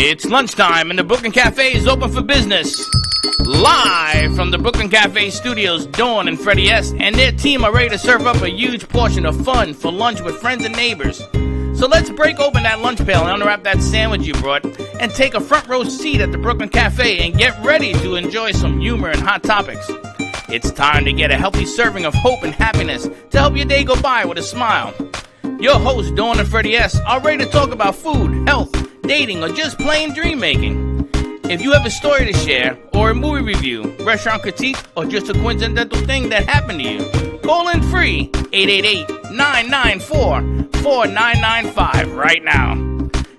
It's lunchtime and the Brooklyn Cafe is open for business. Live from the Brooklyn Cafe studios, Dawn and Freddie S. and their team are ready to serve up a huge portion of fun for lunch with friends and neighbors. So let's break open that lunch pail and unwrap that sandwich you brought and take a front row seat at the Brooklyn Cafe and get ready to enjoy some humor and hot topics. It's time to get a healthy serving of hope and happiness to help your day go by with a smile. Your hosts, Dawn and Freddie S., are ready to talk about food, health, dating, or just plain dream making. If you have a story to share, or a movie review, restaurant critique, or just a coincidental thing that happened to you, call in free 888-994-4995 right now.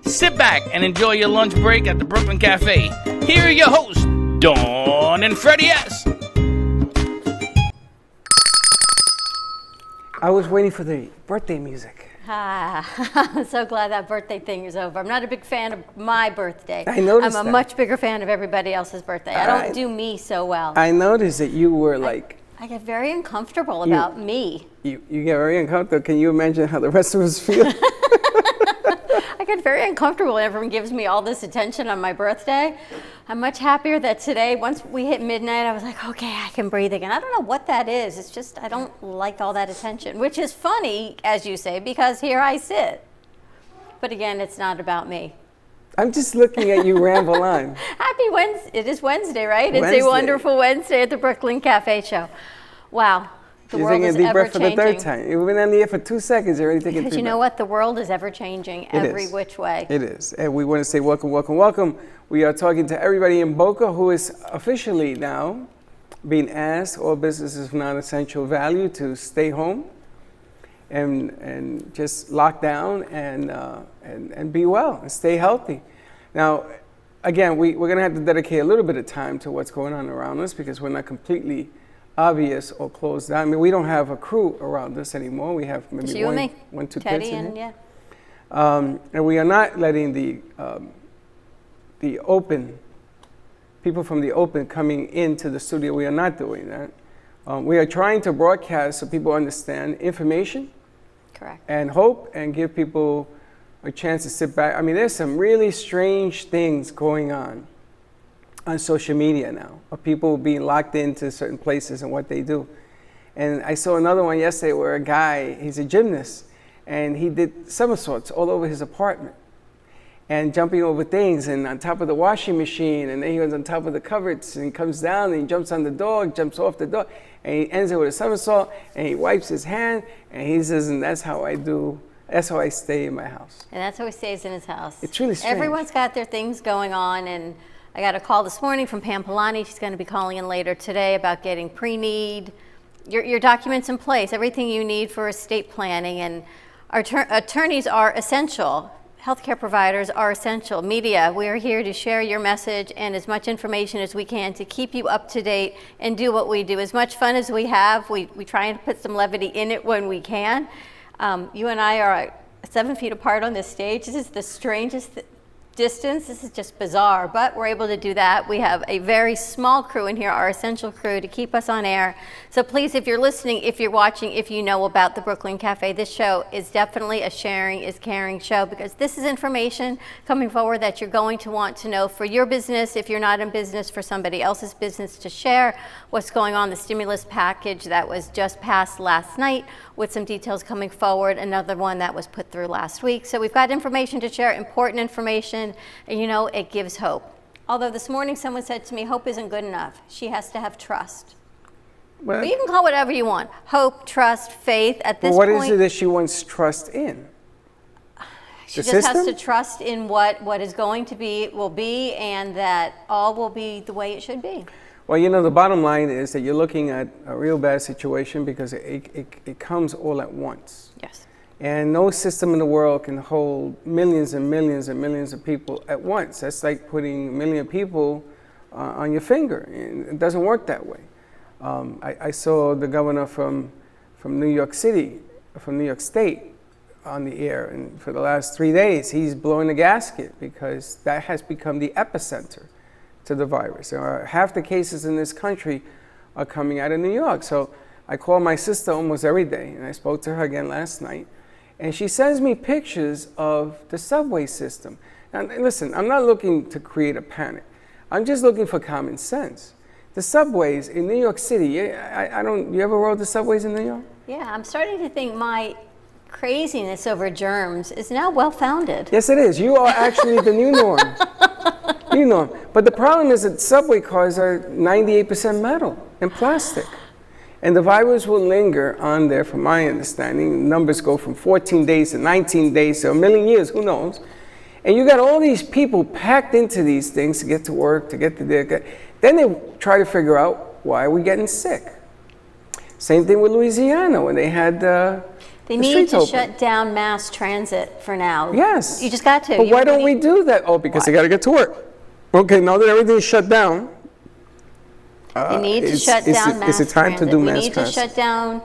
Sit back and enjoy your lunch break at the Brooklyn Cafe. Here are your hosts, Dawn and Freddie S. I was waiting for the birthday music. I'm so glad that birthday thing is over. I'm not a big fan of my birthday. I noticed I'm a much bigger fan of everybody else's birthday. I don't do me so well. I noticed that you were like... I get very uncomfortable about me. You get very uncomfortable. Can you imagine how the rest of us feel? I get very uncomfortable when everyone gives me all this attention on my birthday. I'm much happier that today, once we hit midnight, I was like, okay, I can breathe again. I don't know what that is. It's just, I don't like all that attention, which is funny, as you say, because here I sit. But again, it's not about me. I'm just looking at you ramble on. Happy Wednesday. It is Wednesday, right? Wednesday. It's a wonderful Wednesday at the Brooklyn Cafe Show. Wow. The world is deep breath ever for the third changing. time. You've been on the air for 2 seconds. You're already taking Because you know what? The world is ever changing every which way. It is. And we want to say welcome, welcome, welcome. We are talking to everybody in Boca who is officially now being asked, all businesses of non-essential value, to stay home and just lock down and be well and stay healthy. Now, again, we're going to have to dedicate a little bit of time to what's going on around us because we're not completely obvious or closed down. I mean, we don't have a crew around us anymore. We have maybe one, two Teddy kids in and here. And we are not letting the open, people from the open coming into the studio. We are not doing that. We are trying to broadcast so people understand information. Correct. And hope and give people a chance to sit back. I mean, there's some really strange things going on social media now, of people being locked into certain places and what they do. And I saw another one yesterday where a guy, he's a gymnast, and he did somersaults all over his apartment and jumping over things and on top of the washing machine, and then he was on top of the cupboards and he comes down and he jumps on the door, jumps off the door, and he ends it with a somersault and he wipes his hand and he says, and that's how I stay in my house. And that's how he stays in his house. It's really strange. Everyone's got their things going on, and I got a call this morning from Pam Polani. She's going to be calling in later today about getting pre-need, your documents in place, everything you need for estate planning. And our attorneys are essential. Healthcare providers are essential. Media, we are here to share your message and as much information as we can to keep you up to date and do what we do. As much fun as we have, we try and put some levity in it when we can. You and I are 7 feet apart on this stage. This is the strangest distance. This is just bizarre, but we're able to do that. We have a very small crew in here, our essential crew, to keep us on air. So please, if you're listening, if you're watching, if you know about the Brooklyn Cafe, this show is definitely a sharing is caring show, because this is information coming forward that you're going to want to know for your business, if you're not in business, for somebody else's business, to share what's going on, the stimulus package that was just passed last night with some details coming forward, another one that was put through last week. So we've got information to share, important information, and you know, it gives hope. Although this morning someone said to me, hope isn't good enough. She has to have trust. But you can call whatever you want. Hope, trust, faith. At this point, what is it that she wants trust in? She just has to trust in what is going to be, will be, and that all will be the way it should be. Well, you know, the bottom line is that you're looking at a real bad situation because it comes all at once. Yes. And no system in the world can hold millions and millions and millions of people at once. That's like putting a million people on your finger. And it doesn't work that way. I saw the governor from New York City, from New York State, on the air. And for the last 3 days, he's blowing the gasket because that has become the epicenter to the virus. Half the cases in this country are coming out of New York. So I call my sister almost every day, and I spoke to her again last night. And she sends me pictures of the subway system. And listen, I'm not looking to create a panic. I'm just looking for common sense. The subways in New York City, you ever rode the subways in New York? Yeah, I'm starting to think my craziness over germs is now well-founded. Yes, it is. You are actually the new norm. New norm. But the problem is that subway cars are 98% metal and plastic. And the virus will linger on there, from my understanding. Numbers go from 14 days to 19 days to a million years, who knows? And you got all these people packed into these things to get to work, to get to their... Then they try to figure out, why are we getting sick? Same thing with Louisiana when they had They need to shut down mass transit for now. Yes. You just got to. But why don't we do that? Oh, because they got to get to work. Okay, now that everything's shut down, we need to shut down mass transit. Is it time to do mass transit? We need to shut down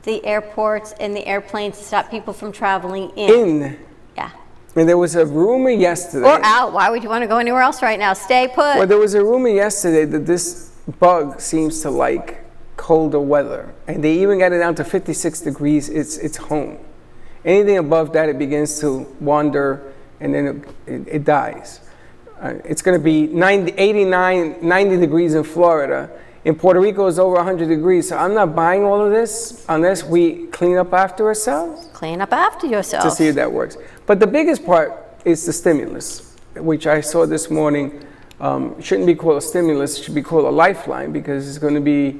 the airports and the airplanes to stop people from traveling in. Yeah. And there was a rumor yesterday. Or out. Why would you want to go anywhere else right now? Stay put. Well, there was a rumor yesterday that this bug seems to like colder weather. And they even got it down to 56 degrees. It's home. Anything above that, it begins to wander, and then it dies. It's going to be 89, 90 degrees in Florida. In Puerto Rico, it's over 100 degrees. So I'm not buying all of this unless we clean up after ourselves. Clean up after yourself. To see if that works. But the biggest part is the stimulus, which I saw this morning. Shouldn't be called a stimulus. It should be called a lifeline, because it's going to be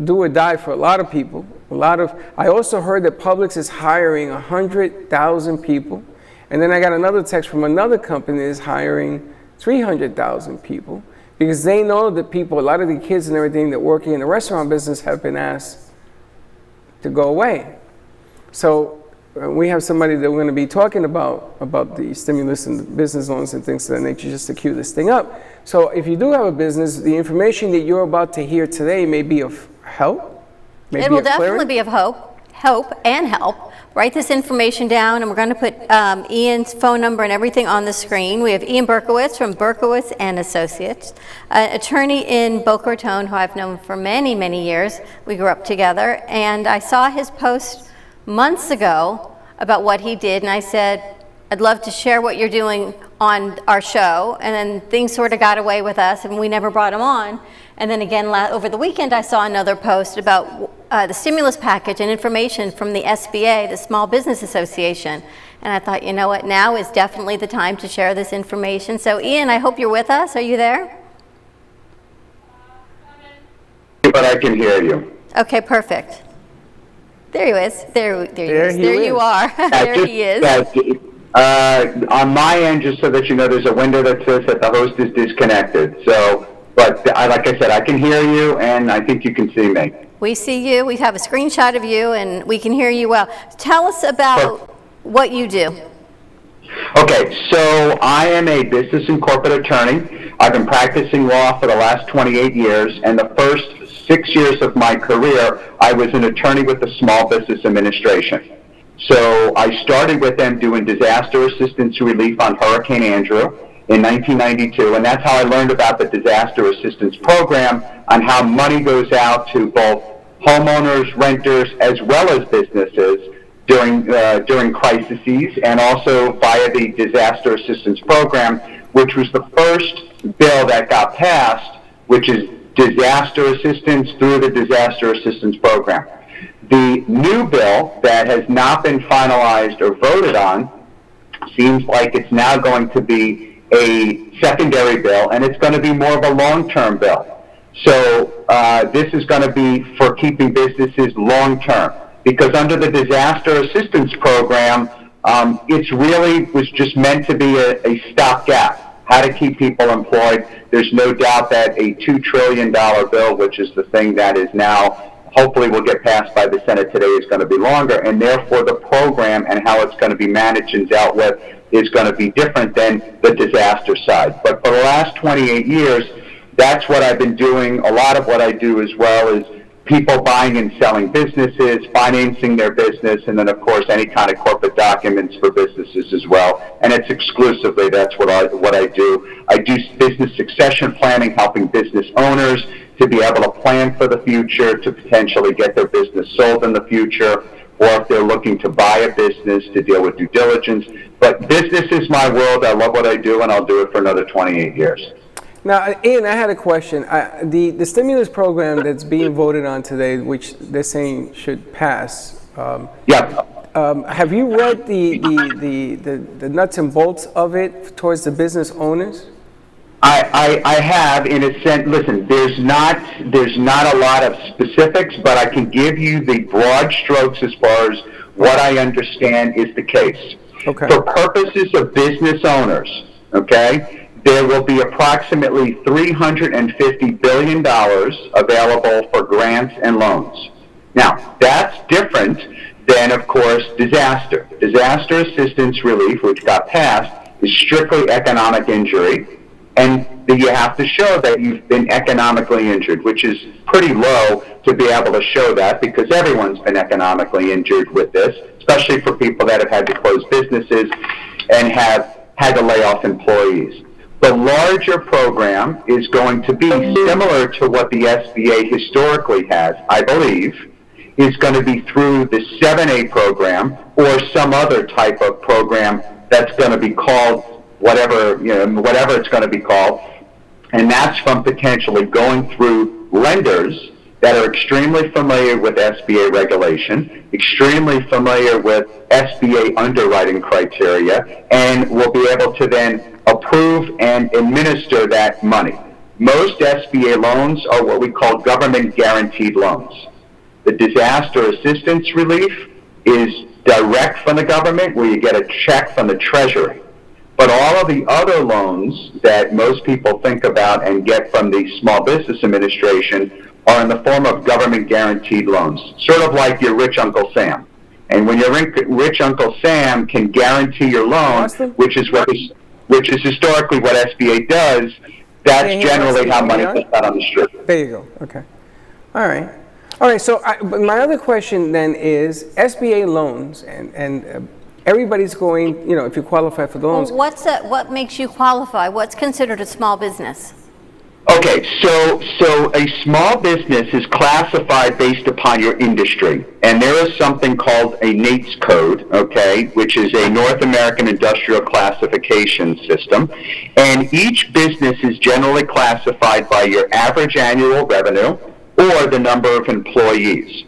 do or die for a lot of people. I also heard that Publix is hiring 100,000 people. And then I got another text from another company that is hiring 300,000 people, because they know that people, a lot of the kids and everything that working in the restaurant business have been asked to go away. So we have somebody that we're going to be talking about the stimulus and the business loans and things of that nature, just to cue this thing up. So if you do have a business, the information that you're about to hear today may be of help. It will definitely be of hope and help. Write this information down, and we're going to put Ian's phone number and everything on the screen. We have Ian Berkowitz from Berkowitz and Associates, an attorney in Boca Raton who I've known for many, many years. We grew up together, and I saw his post months ago about what he did, and I said, I'd love to share what you're doing on our show. And then things sort of got away with us, and we never brought him on. And then again, over the weekend, I saw another post about the stimulus package and information from the SBA, the Small Business Association. And I thought, you know what, now is definitely the time to share this information. So Ian, I hope you're with us. Are you there? But I can hear you. Okay, perfect. There he is. There you are. There he is. On my end, just so that you know, there's a window that says that the host is disconnected. So, but like I said, I can hear you, and I think you can see me. We see you. We have a screenshot of you, and we can hear you well. Tell us about what you do. Okay, so I am a business and corporate attorney. I've been practicing law for the last 28 years, and the first 6 years of my career, I was an attorney with the Small Business Administration. So I started with them doing disaster assistance relief on Hurricane Andrew in 1992, and that's how I learned about the disaster assistance program, on how money goes out to both homeowners, renters, as well as businesses during crises, and also via the disaster assistance program, which was the first bill that got passed, which is disaster assistance through the disaster assistance program. The new bill that has not been finalized or voted on seems like it's now going to be a secondary bill, and it's going to be more of a long-term bill. So this is going to be for keeping businesses long-term, because under the disaster assistance program, it's really was just meant to be a stopgap, how to keep people employed. There's no doubt that a $2 trillion bill, which is the thing that is now hopefully will get passed by the Senate today, is going to be longer, and therefore the program and how it's going to be managed and dealt with is going to be different than the disaster side. But for the last 28 years, that's what I've been doing. A lot of what I do as well is people buying and selling businesses, financing their business, and then of course any kind of corporate documents for businesses as well. And it's exclusively, that's what I do. I do business succession planning, helping business owners to be able to plan for the future, to potentially get their business sold in the future, or if they're looking to buy a business to deal with due diligence. But business is my world. I love what I do, and I'll do it for another 28 years. Now, Ian, I had a question. The stimulus program that's being voted on today, which they're saying should pass. Yeah. Have you read the nuts and bolts of it towards the business owners? I have, in a sense. Listen, there's not a lot of specifics, but I can give you the broad strokes as far as what I understand is the case. Okay. For purposes of business owners, okay, there will be approximately $350 billion available for grants and loans. Now, that's different than, of course, disaster. Disaster assistance relief, which got passed, is strictly economic injury, and you have to show that you've been economically injured, which is pretty low to be able to show that, because everyone's been economically injured with this, especially for people that have had to close businesses and have had to lay off employees. The larger program is going to be similar to what the SBA historically has, I believe, is going to be through the 7A program or some other type of program that's going to be called whatever it's going to be called. And that's from potentially going through lenders that are extremely familiar with SBA regulation, extremely familiar with SBA underwriting criteria, and will be able to then approve and administer that money. Most SBA loans are what we call government guaranteed loans. The disaster assistance relief is direct from the government, where you get a check from the Treasury. But all of the other loans that most people think about and get from the Small Business Administration are in the form of government guaranteed loans, sort of like your rich Uncle Sam. And when your rich Uncle Sam can guarantee your loan, which is historically what SBA does, that's generally how money gets out on the street. There you go. Okay. All right. So but my other question then is SBA loans, and everybody's going, if you qualify for the loans. Well, what makes you qualify? What's considered a small business? Okay, so a small business is classified based upon your industry, and there is something called a NAICS code, okay, which is a North American Industrial Classification System, and each business is generally classified by your average annual revenue or the number of employees,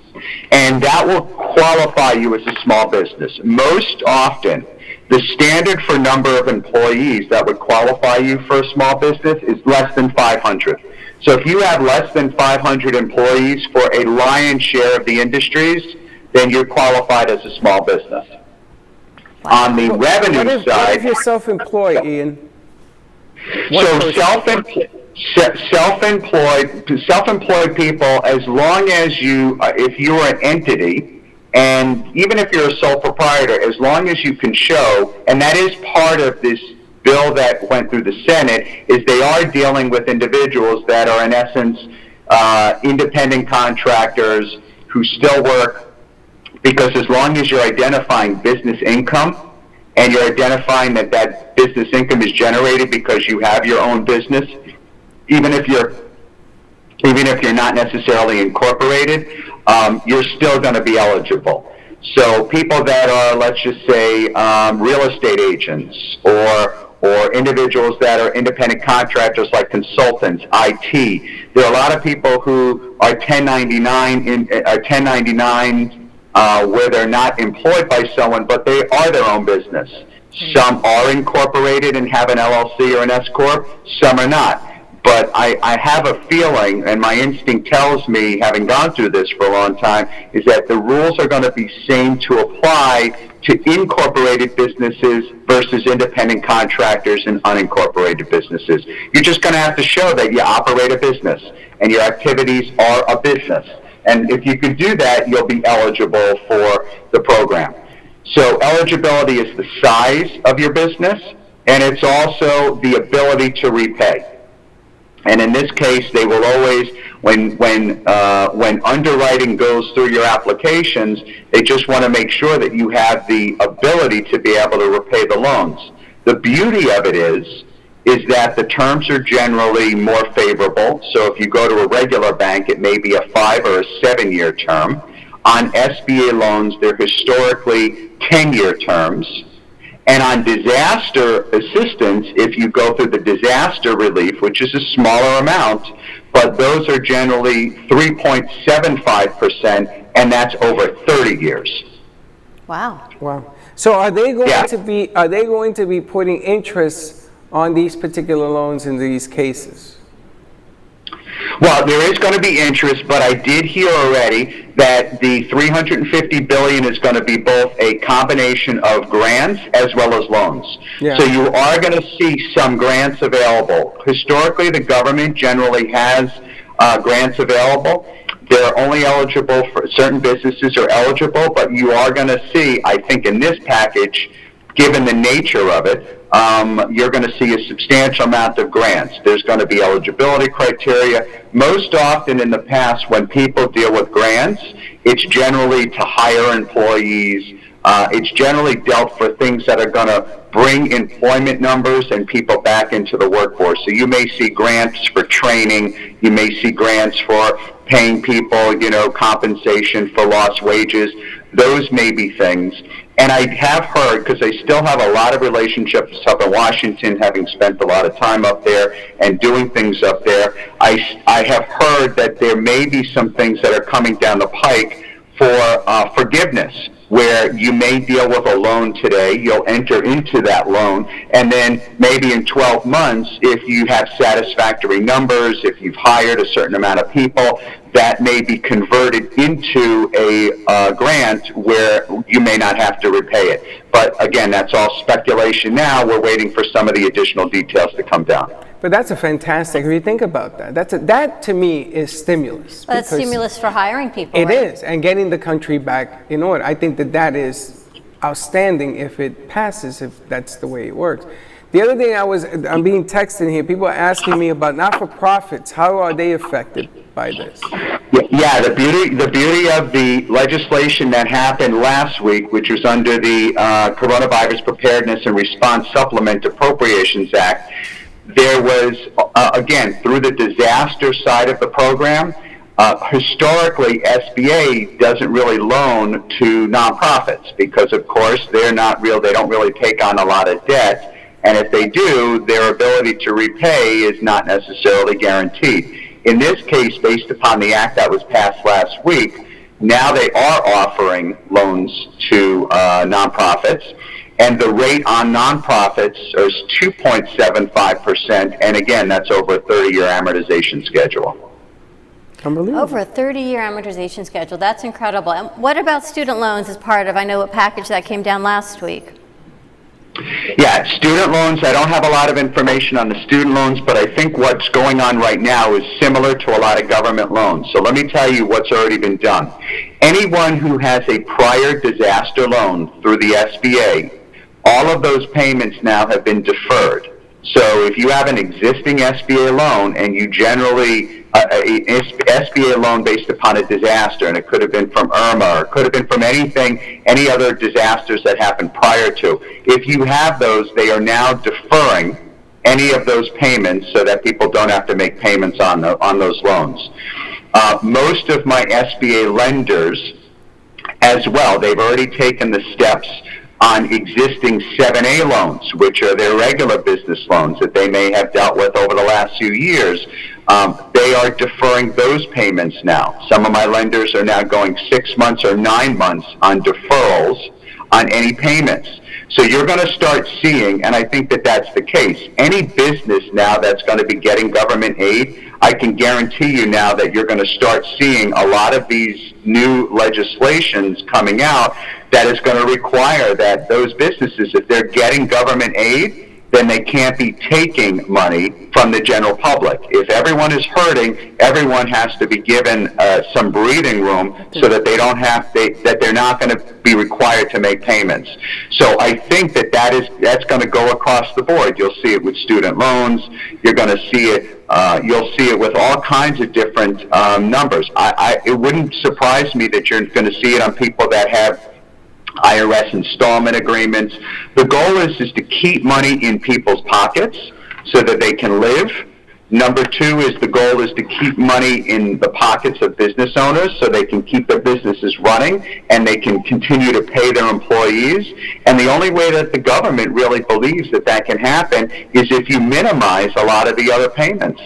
and that will qualify you as a small business. Most often, the standard for number of employees that would qualify you for a small business is less than 500. So if you have less than 500 employees for a lion's share of the industries, then you're qualified as a small business. On the revenue side... What if you're self-employed, Ian? So self-employed people, as long as if you're an entity, and even if you're a sole proprietor, as long as you can show, and that is part of this bill that went through the Senate, is they are dealing with individuals that are in essence independent contractors who still work, because as long as you're identifying business income and you're identifying that business income is generated because you have your own business, even if you're not necessarily incorporated, you're still going to be eligible. So people that are, let's just say, real estate agents or individuals that are independent contractors like consultants, IT. There are a lot of people who are 1099 where they're not employed by someone, but they are their own business. Some are incorporated and have an LLC or an S Corp. Some are not. But I have a feeling, and my instinct tells me, having gone through this for a long time, is that the rules are going to be same to apply to incorporated businesses versus independent contractors and unincorporated businesses. You're just going to have to show that you operate a business and your activities are a business. And if you can do that, you'll be eligible for the program. So eligibility is the size of your business, and it's also the ability to repay. And in this case, they will always, when underwriting goes through your applications, they just want to make sure that you have the ability to be able to repay the loans. The beauty of it is that the terms are generally more favorable. So if you go to a regular bank, it may be a 5 or a 7 year term. On SBA loans, they're historically 10-year terms. And on disaster assistance, if you go through the disaster relief, which is a smaller amount, but those are generally 3.75%, and that's over 30 years. Wow. Wow. So are they going Yeah. to be putting interest on these particular loans in these cases? Well, there is going to be interest, but I did hear already that the $350 billion is going to be both a combination of grants as well as loans. Yeah. So you are going to see some grants available. Historically, the government generally has grants available. They're only eligible for certain businesses are eligible, but you are going to see, I think, in this package, given the nature of it, you're going to see a substantial amount of grants. There's going to be eligibility criteria. Most often in the past, when people deal with grants, it's generally to hire employees. It's generally dealt for things that are going to bring employment numbers and people back into the workforce. So you may see grants for training. You may see grants for paying people, compensation for lost wages. Those may be things. And I have heard, because I still have a lot of relationships up in Washington, having spent a lot of time up there and doing things up there, I have heard that there may be some things that are coming down the pike for forgiveness, where you may deal with a loan today, you'll enter into that loan, and then maybe in 12 months, if you have satisfactory numbers, if you've hired a certain amount of people, that may be converted into a grant where you may not have to repay it. But again, that's all speculation now. We're waiting for some of the additional details to come down. But that's a fantastic, if you think about that, that to me is stimulus. But it's stimulus for hiring people, It right? is, and getting the country back in order. I think that is outstanding if it passes, if that's the way it works. The other thing I'm being texted here, people are asking me about not-for-profits. How are they affected by this? Yeah, the beauty of the legislation that happened last week, which was under the Coronavirus Preparedness and Response Supplement Appropriations Act, there was, again, through the disaster side of the program, historically, SBA doesn't really loan to nonprofits because, of course, they don't really take on a lot of debt. And if they do, their ability to repay is not necessarily guaranteed. In this case, based upon the act that was passed last week, now they are offering loans to nonprofits. And the rate on nonprofits is 2.75%. And again, that's over a 30-year amortization schedule. Unbelievable. Over a 30-year amortization schedule. That's incredible. And what about student loans as part of, I know, a package that came down last week? Yeah, student loans, I don't have a lot of information on the student loans, but I think what's going on right now is similar to a lot of government loans. So let me tell you what's already been done. Anyone who has a prior disaster loan through the SBA, all of those payments now have been deferred. So if you have an existing SBA loan and you generally, SBA loan based upon a disaster, and it could have been from Irma, or it could have been from any other disasters that happened prior to. If you have those, they are now deferring any of those payments so that people don't have to make payments on those loans. Most of my SBA lenders as well, they've already taken the steps on existing 7A loans, which are their regular business loans that they may have dealt with over the last few years. They are deferring those payments now. Some of my lenders are now going 6 months or 9 months on deferrals on any payments. So you're going to start seeing, and I think that that's the case, any business now that's going to be getting government aid, I can guarantee you now that you're going to start seeing a lot of these new legislations coming out that is going to require that those businesses, if they're getting government aid, then they can't be taking money from the general public. If everyone is hurting, everyone has to be given some breathing room so that that they're not going to be required to make payments. So I think that's going to go across the board. You'll see it with student loans. You're going to see it. You'll see it with all kinds of different numbers. It wouldn't surprise me that you're going to see it on people that have IRS installment agreements. The goal is to keep money in people's pockets so that they can live, Number two is the goal is to keep money in the pockets of business owners so they can keep their businesses running and they can continue to pay their employees. And the only way that the government really believes that that can happen is if you minimize a lot of the other payments.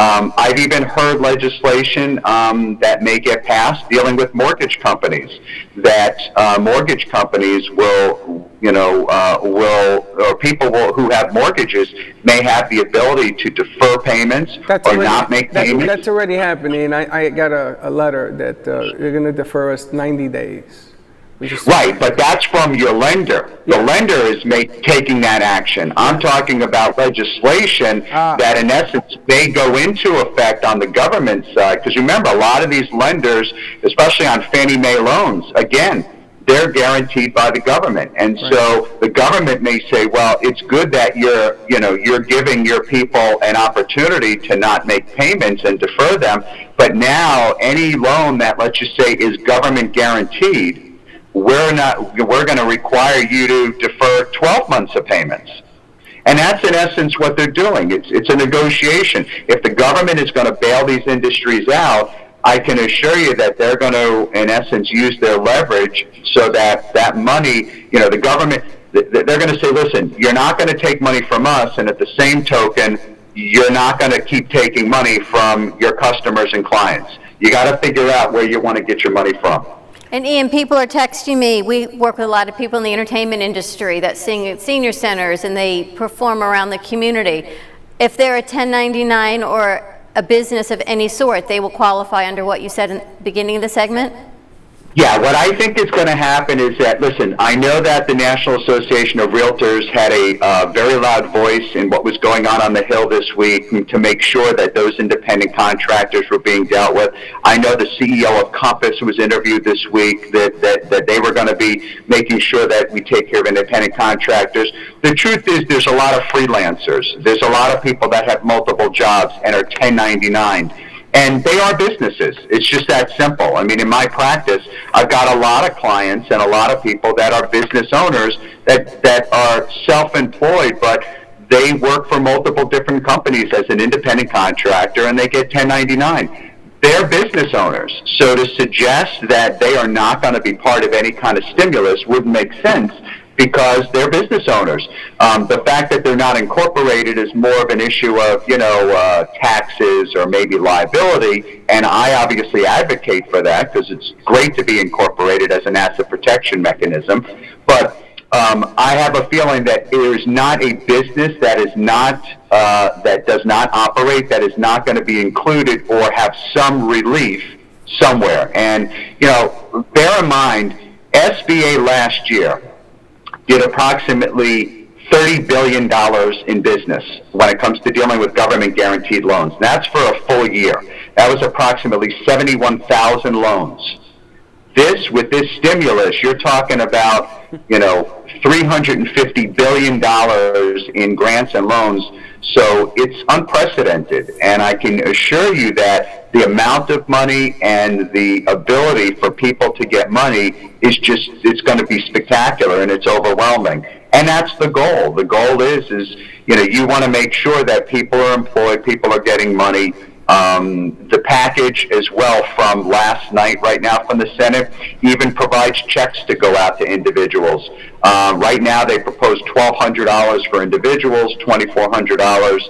I've even heard legislation that may get passed dealing with mortgage companies, that mortgage companies will, or people who have mortgages may have the ability to defer payments not make payments. That's already happening. I got a letter that they're going to defer us 90 days. Right, but that's from your lender. The lender is taking that action. I'm talking about legislation that, in essence, may go into effect on the government side. Because remember, a lot of these lenders, especially on Fannie Mae loans, again, they're guaranteed by the government, and so the government may say, well, it's good that you're giving your people an opportunity to not make payments and defer them, but now any loan that, let's just say, is government guaranteed, we're going to require you to defer 12 months of payments. And that's in essence what they're doing. It's a negotiation. If the government is going to bail these industries out, I can assure you that they're going to, in essence, use their leverage so that that money, the government, they're going to say, listen, you're not going to take money from us, and at the same token, you're not going to keep taking money from your customers and clients. You got to figure out where you want to get your money from. And Ian, people are texting me. We work with a lot of people in the entertainment industry that sing at senior centers and they perform around the community. If they're a 1099 or a business of any sort, they will qualify under what you said in the beginning of the segment? Yeah, what I think is going to happen is that, listen, I know that the National Association of Realtors had a very loud voice in what was going on the Hill this week to make sure that those independent contractors were being dealt with. I know the CEO of Compass was interviewed this week that they were going to be making sure that we take care of independent contractors. The truth is there's a lot of freelancers. There's a lot of people that have multiple jobs and are 1099. And they are businesses. It's just that simple. I mean, in my practice, I've got a lot of clients and a lot of people that are business owners that are self-employed, but they work for multiple different companies as an independent contractor, and they get 1099. They're business owners. So to suggest that they are not going to be part of any kind of stimulus wouldn't make sense, because they're business owners. The fact that they're not incorporated is more of an issue of, taxes or maybe liability, and I obviously advocate for that because it's great to be incorporated as an asset protection mechanism. But I have a feeling that there is not a business that is not that does not operate, that is not going to be included or have some relief somewhere. And bear in mind, SBA last year did approximately $30 billion in business when it comes to dealing with government guaranteed loans. That's for a full year. That was approximately 71,000 loans. With this stimulus, you're talking about, $350 billion in grants and loans. So it's unprecedented. And I can assure you that the amount of money and the ability for people to get money is it's going to be spectacular, and it's overwhelming. And that's the goal. The goal is you want to make sure that people are employed, people are getting money. The package as well from last night right now from the Senate even provides checks to go out to individuals. Right now they propose $1,200 for individuals, $2,400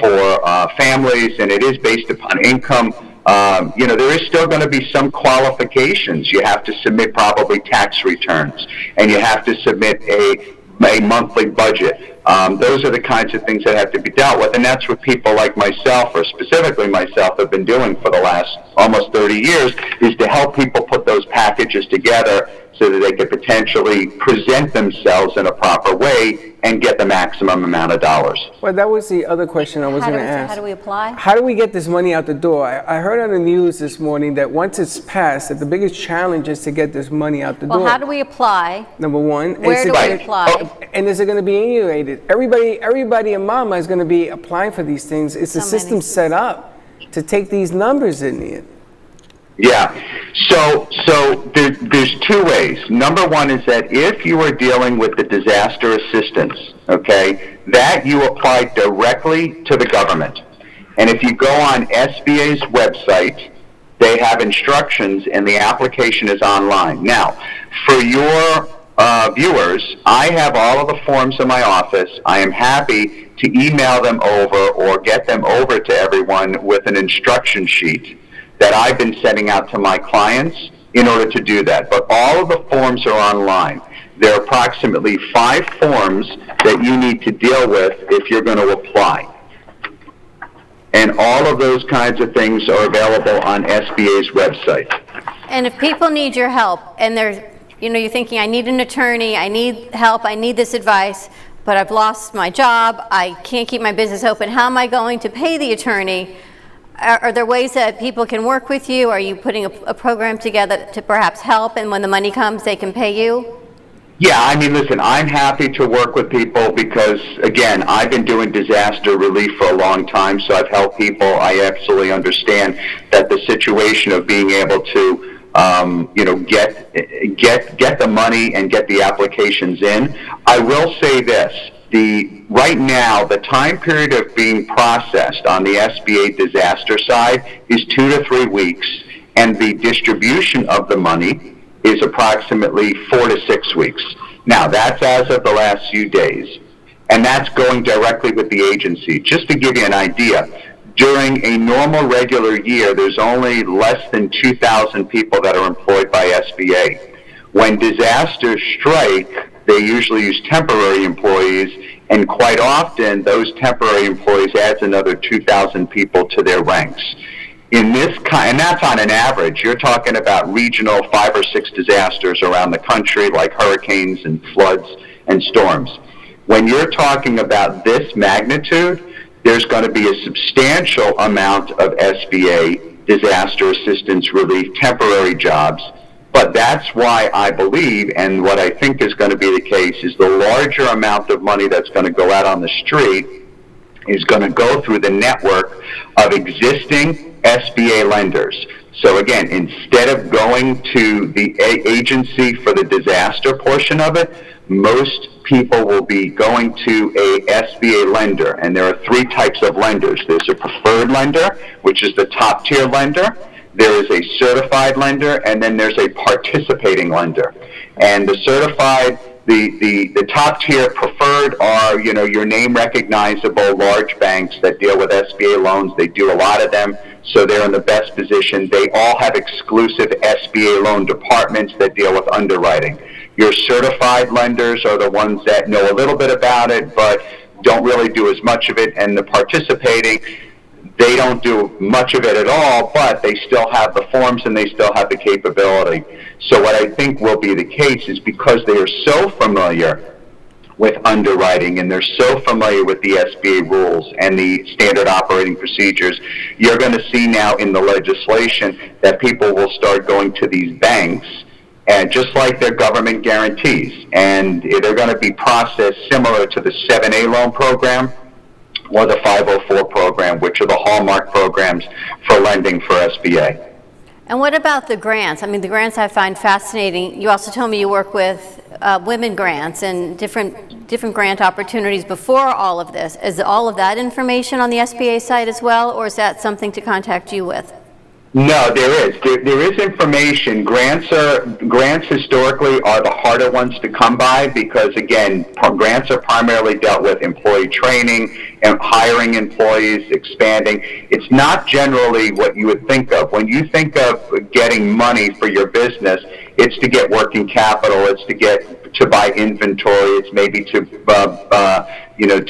for families, and it is based upon income. There is still going to be some qualifications. You have to submit probably tax returns, and you have to submit a monthly budget. Those are the kinds of things that have to be dealt with, and that's what people like myself, or specifically myself, have been doing for the last almost 30 years, is to help people put those packages together so that they could potentially present themselves in a proper way and get the maximum amount of dollars. Well, that was the other question I was going to ask. How do we apply? How do we get this money out the door? I heard on the news this morning that once it's passed, that the biggest challenge is to get this money out the door. Well, how do we apply? Number one. Where do we apply? And is it going to be emulated? Everybody and mama is going to be applying for these things. It's a system set up to take these numbers in it. Yeah. So there's two ways. Number one is that if you are dealing with the disaster assistance, okay, that you apply directly to the government. And if you go on SBA's website, they have instructions, and the application is online. Now, for your viewers, I have all of the forms in my office. I am happy to email them over or get them over to everyone with an instruction sheet that I've been sending out to my clients in order to do that. But all of the forms are online. There are approximately 5 forms that you need to deal with if you're going to apply. And all of those kinds of things are available on SBA's website. And if people need your help, and you're thinking, I need an attorney, I need help, I need this advice, but I've lost my job, I can't keep my business open, how am I going to pay the attorney? Are there ways that people can work with you? Are you putting a program together to perhaps help, and when the money comes, they can pay you? Yeah, I mean, listen, I'm happy to work with people because, again, I've been doing disaster relief for a long time, so I've helped people. I absolutely understand that the situation of being able to, get the money and get the applications in. I will say this. Right now, the time period of being processed on the SBA disaster side is 2 to 3 weeks, and the distribution of the money is approximately 4 to 6 weeks. Now, that's as of the last few days, and that's going directly with the agency. Just to give you an idea, during a normal regular year, there's only less than 2,000 people that are employed by SBA. When disasters strike, they usually use temporary employees, and quite often those temporary employees adds another 2,000 people to their ranks. And that's on an average. You're talking about regional 5 or 6 disasters around the country, like hurricanes and floods and storms. When you're talking about this magnitude, there's going to be a substantial amount of SBA disaster assistance relief temporary jobs. But that's why I believe, and what I think is going to be the case, is the larger amount of money that's going to go out on the street is going to go through the network of existing SBA lenders. So again, instead of going to the agency for the disaster portion of it, most people will be going to a SBA lender. And there are 3 types of lenders. There's a preferred lender, which is the top tier lender. There is a certified lender, and then there's a participating lender. And the certified, the top tier preferred are, your name recognizable large banks that deal with SBA loans. They do a lot of them, so they're in the best position. They all have exclusive SBA loan departments that deal with underwriting. Your certified lenders are the ones that know a little bit about it, but don't really do as much of it. And the participating, they don't do much of it at all, but they still have the forms and they still have the capability. So what I think will be the case is because they are so familiar with underwriting and they're so familiar with the SBA rules and the standard operating procedures, you're going to see now in the legislation that people will start going to these banks, and just like their government guarantees, and they're going to be processed similar to the 7A loan program or the 504 program, which are the hallmark programs for lending for SBA. And what about the grants? I mean, the grants I find fascinating. You also told me you work with women grants and different grant opportunities before all of this. Is all of that information on the SBA site as well, or is that something to contact you with? No, there is. There is information. Grants historically are the harder ones to come by because, again, grants are primarily dealt with employee training and hiring employees, expanding. It's not generally what you would think of. When you think of getting money for your business, it's to get working capital. It's to buy inventory. It's maybe to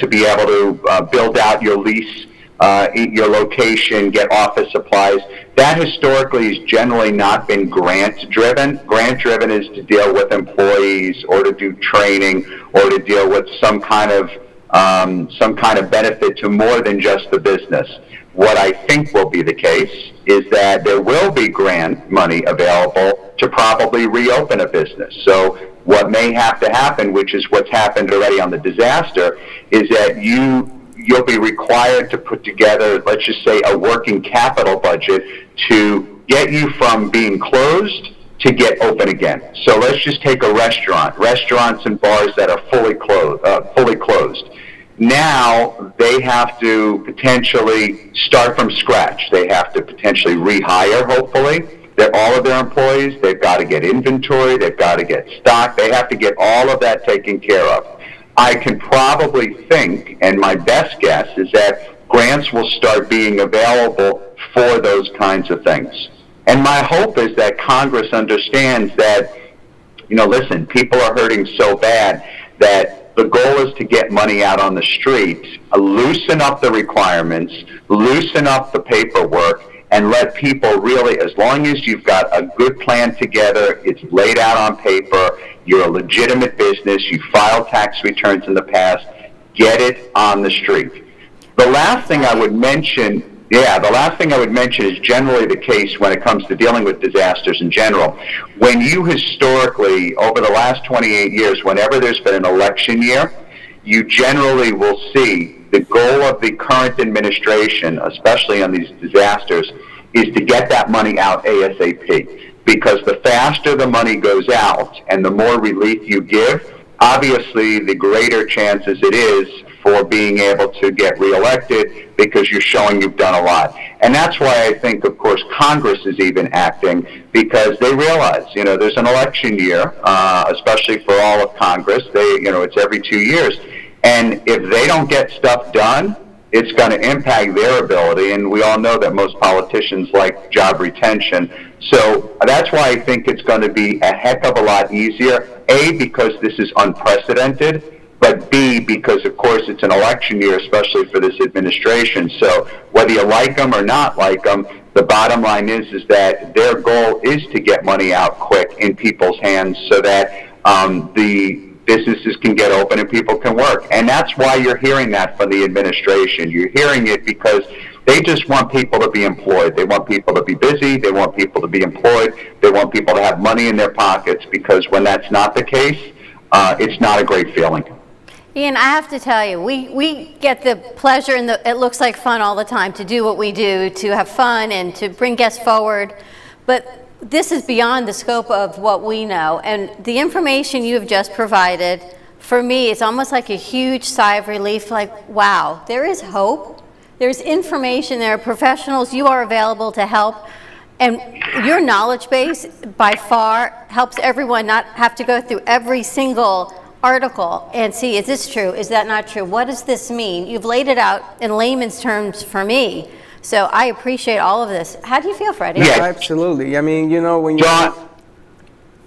be able to build out your lease. Your location, get office supplies. That historically has generally not been grant-driven. Grant-driven is to deal with employees or to do training or to deal with some kind of benefit to more than just the business. What I think will be the case is that there will be grant money available to probably reopen a business. So what may have to happen, which is what's happened already on the disaster, is that you'll be required to put together, let's just say, a working capital budget to get you from being closed to get open again. So let's just take a restaurant. Restaurants and bars that are fully closed. now they have to potentially start from scratch. They have to potentially rehire, hopefully. All of their employees. They've got to get inventory. They've got to get stock. They have to get all of that taken care of. I can probably think, and my best guess is that grants will start being available for those kinds of things. And my hope is that Congress understands that, listen, people are hurting so bad that the goal is to get money out on the street, loosen up the requirements, loosen up the paperwork, and let people really, as long as you've got a good plan together, it's laid out on paper, you're a legitimate business, you filed tax returns in the past, get it on the street. The last thing I would mention is generally the case when it comes to dealing with disasters in general. When you historically, over the last 28 years, whenever there's been an election year, you generally will see the goal of the current administration, especially on these disasters, is to get that money out ASAP. Because the faster the money goes out and the more relief you give, obviously the greater chances it is for being able to get reelected because you're showing you've done a lot. And that's why I think, of course, Congress is even acting, because they realize, there's an election year, especially for all of Congress. It's every 2 years. And if they don't get stuff done, it's going to impact their ability. And we all know that most politicians like job retention. So that's why I think it's going to be a heck of a lot easier. A, because this is unprecedented, but B, because, of course, it's an election year, especially for this administration. So whether you like them or not like them, the bottom line is that their goal is to get money out quick in people's hands so that the businesses can get open and people can work. And that's why you're hearing that from the administration. You're hearing it because they just want people to be employed. They want people to be busy. They want people to be employed. They want people to have money in their pockets, because when that's not the case, it's not a great feeling. Ian, I have to tell you, we get the pleasure and it looks like fun all the time to do what we do, to have fun and to bring guests forward. But this is beyond the scope of what we know. And the information you have just provided, for me, it's almost like a huge sigh of relief, like, wow, there is hope. There's information, there are professionals, you are available to help. And your knowledge base, by far, helps everyone not have to go through every single article and see, is this true? Is that not true? What does this mean? You've laid it out in layman's terms for me. So I appreciate all of this. How do you feel, Freddie? Yeah. Absolutely. I mean, when Dawn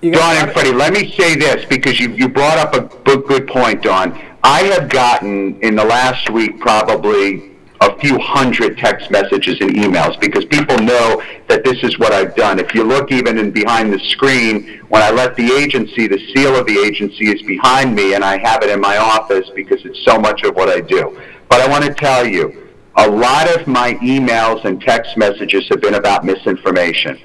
and Freddie, let me say this, because you brought up a good point, Dawn. I have gotten, in the last week, probably a few hundred text messages and emails, because people know that this is what I've done. If you look even in behind the screen, when I left the agency, the seal of the agency is behind me, and I have it in my office because it's so much of what I do. But I want to tell you, a lot of my emails and text messages have been about misinformation.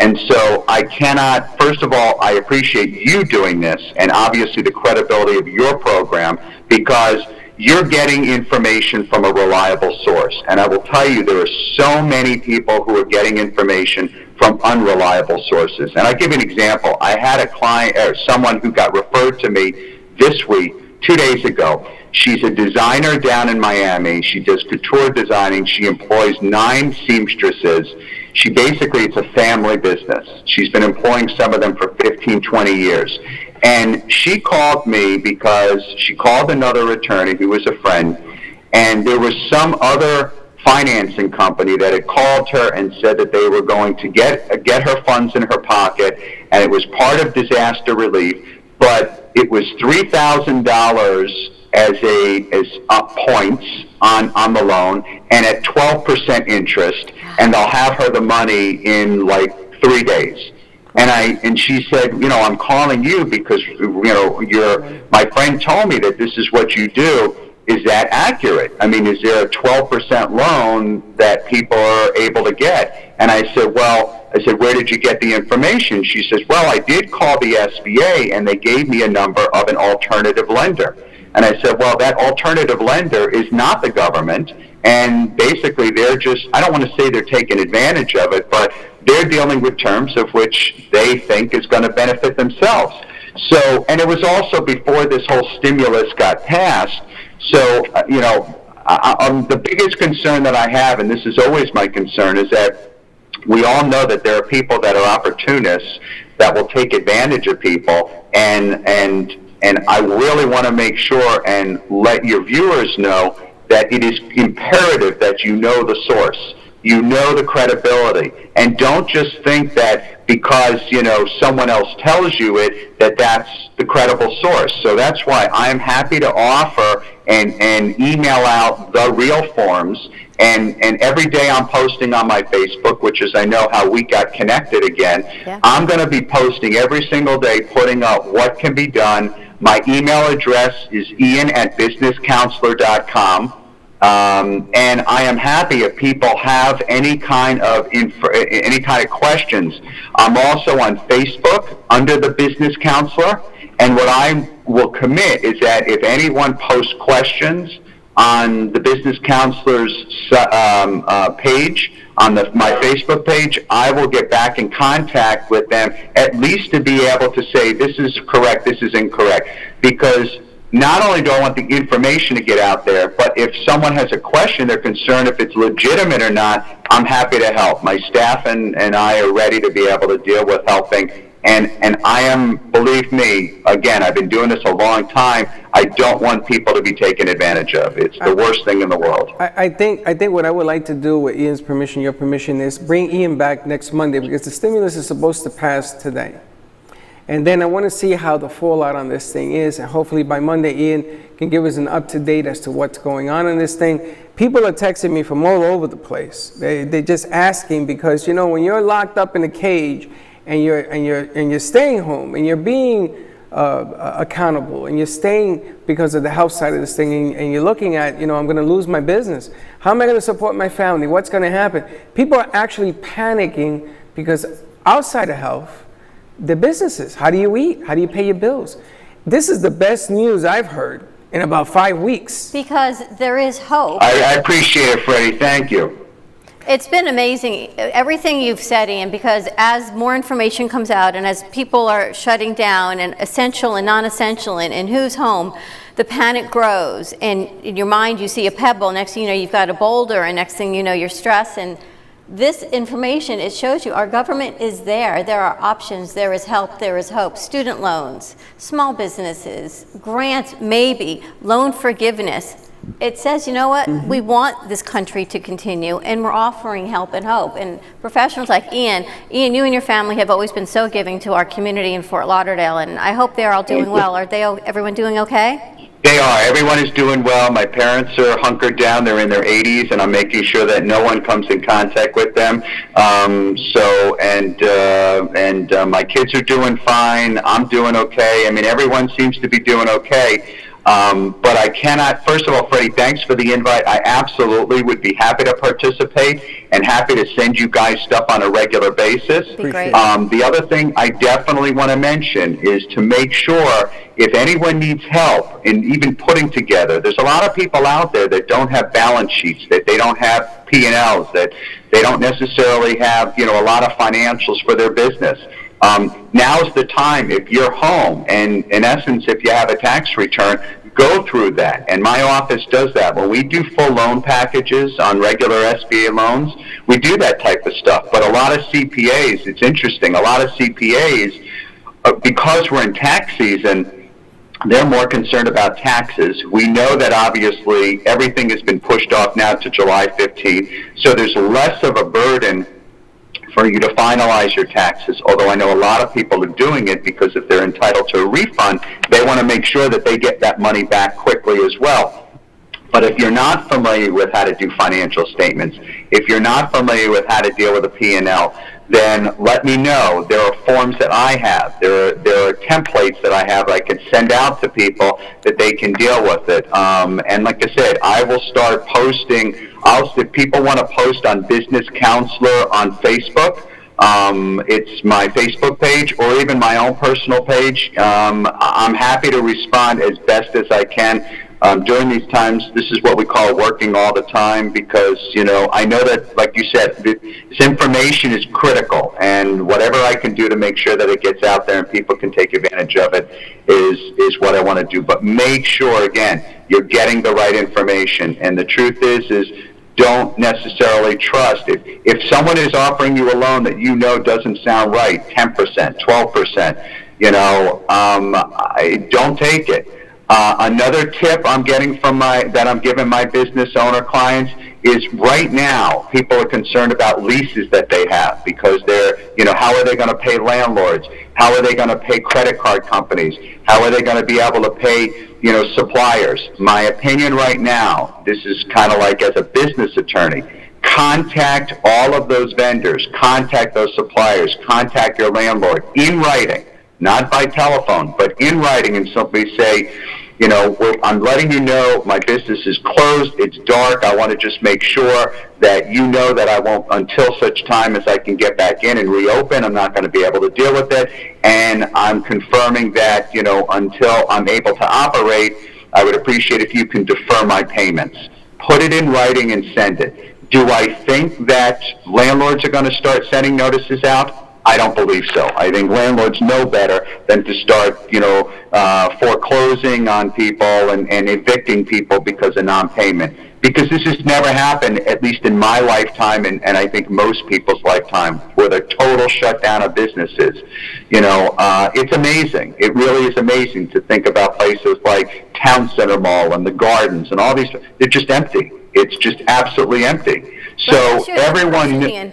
And so I cannot, first of all, I appreciate you doing this, and obviously the credibility of your program, because you're getting information from a reliable source. And I will tell you, there are so many people who are getting information from unreliable sources. And I'll give you an example. I had a client, or someone who got referred to me this week, 2 days ago. She's a designer down in Miami. She does couture designing. She employs 9 seamstresses. It's a family business. She's been employing some of them for 15, 20 years. And she called me because she called another attorney who was a friend, and there was some other financing company that had called her and said that they were going to get her funds in her pocket, and it was part of disaster relief, but it was $3,000 as points on the loan, and at 12% interest, and they'll have her the money in like 3 days. And she said, I'm calling you because my friend told me that this is what you do. Is that accurate? I mean, is there a 12% loan that people are able to get? And I said, where did you get the information? She says, well, I did call the SBA, and they gave me a number of an alternative lender. And I said, well, that alternative lender is not the government, and basically they're just, I don't want to say they're taking advantage of it, but they're dealing with terms of which they think is going to benefit themselves. So, and it was also before this whole stimulus got passed, So, the biggest concern that I have, and this is always my concern, is that we all know that there are people that are opportunists that will take advantage of people, and I really want to make sure and let your viewers know that it is imperative that you know the source, you know the credibility, and don't just think that because someone else tells you it that that's the credible source. So that's why I'm happy to offer and email out the real forms. And every day I'm posting on my Facebook, which is I know how we got connected again. Yeah. I'm going to be posting every single day, putting up what can be done. My email address is ian@businesscounselor.com. And I am happy if people have any kind of questions. I'm also on Facebook under the Business Counselor, and what I will commit is that if anyone posts questions on the Business Counselor's page, on my Facebook page, I will get back in contact with them, at least to be able to say this is correct, this is incorrect, because not only do I want the information to get out there, but if someone has a question, they're concerned if it's legitimate or not, I'm happy to help. My staff and I are ready to be able to deal with helping. And I am, believe me, again, I've been doing this a long time. I don't want people to be taken advantage of. It's the worst thing in the world. I think what I would like to do with Ian's permission, your permission, is bring Ian back next Monday, because the stimulus is supposed to pass today. And then I want to see how the fallout on this thing is, and hopefully by Monday, Ian can give us an up-to-date as to what's going on in this thing. People are texting me from all over the place. They're just asking, because when you're locked up in a cage and you're staying home and you're being accountable and you're staying because of the health side of this thing, and you're looking at, I'm going to lose my business. How am I going to support my family? What's going to happen? People are actually panicking because outside of health, the businesses, how do you eat? How do you pay your bills? This is the best news I've heard in about 5 weeks. Because there is hope. I appreciate it, Freddie. Thank you. It's been amazing, everything you've said, Ian, because as more information comes out and as people are shutting down, and essential and non-essential, and who's home, the panic grows. And in your mind, you see a pebble. Next thing you know, you've got a boulder, and next thing you know, you're stressed. And this information, it shows you our government is there. There are options. There is help. There is hope. Student loans, small businesses, grants, maybe, loan forgiveness. It says, you know what, we want this country to continue, and we're offering help and hope. And professionals like Ian, you and your family have always been so giving to our community in Fort Lauderdale, and I hope they're all doing well. Are they, everyone doing okay? They are. Everyone is doing well. My parents are hunkered down. They're in their 80s, and I'm making sure that no one comes in contact with them. My kids are doing fine. I'm doing okay. I mean, everyone seems to be doing okay. But I cannot, first of all, Freddie, thanks for the invite. I absolutely would be happy to participate and happy to send you guys stuff on a regular basis. Be great. The other thing I definitely want to mention is to make sure if anyone needs help in even putting together, there's a lot of people out there that don't have balance sheets, that they don't have P&Ls, that they don't necessarily have, a lot of financials for their business. Now's the time, if you're home, and in essence, if you have a tax return, go through that. And my office does that. When we do full loan packages on regular SBA loans, we do that type of stuff. But a lot of CPAs, it's interesting, a lot of CPAs, because we're in tax season, they're more concerned about taxes. We know that obviously everything has been pushed off now to July 15th, so there's less of a burden for you to finalize your taxes, although I know a lot of people are doing it because if they're entitled to a refund, they want to make sure that they get that money back quickly as well. But if you're not familiar with how to do financial statements, if you're not familiar with how to deal with a P&L, then let me know. There are forms that I have. There are templates that I have that I can send out to people that they can deal with it. And like I said, I will start posting. If people want to post on Business Counselor on Facebook, it's my Facebook page or even my own personal page. I'm happy to respond as best as I can. During these times, this is what we call working all the time, because, I know that, like you said, this information is critical, and whatever I can do to make sure that it gets out there and people can take advantage of it is what I want to do. But make sure, again, you're getting the right information. And the truth is don't necessarily trust. If someone is offering you a loan that doesn't sound right, 10%, 12%, don't take it. Another tip I'm getting that I'm giving my business owner clients is, right now people are concerned about leases that they have, because they're, how are they going to pay landlords? How are they going to pay credit card companies? How are they going to be able to pay, suppliers? My opinion right now, this is kind of like as a business attorney, contact all of those vendors, contact those suppliers, contact your landlord in writing, not by telephone, but in writing, and simply say, I'm letting you know my business is closed, it's dark, I want to just make sure that that I won't, until such time as I can get back in and reopen, I'm not going to be able to deal with it, and I'm confirming that, until I'm able to operate, I would appreciate if you can defer my payments. Put it in writing and send it. Do I think that landlords are going to start sending notices out? I don't believe so. I think landlords know better than to start, foreclosing on people and evicting people because of non-payment. Because this has never happened, at least in my lifetime, and I think most people's lifetime, where the total shutdown of businesses. It's amazing. It really is amazing to think about places like Town Center Mall and the Gardens and all these. They're just empty. It's just absolutely empty. So everyone.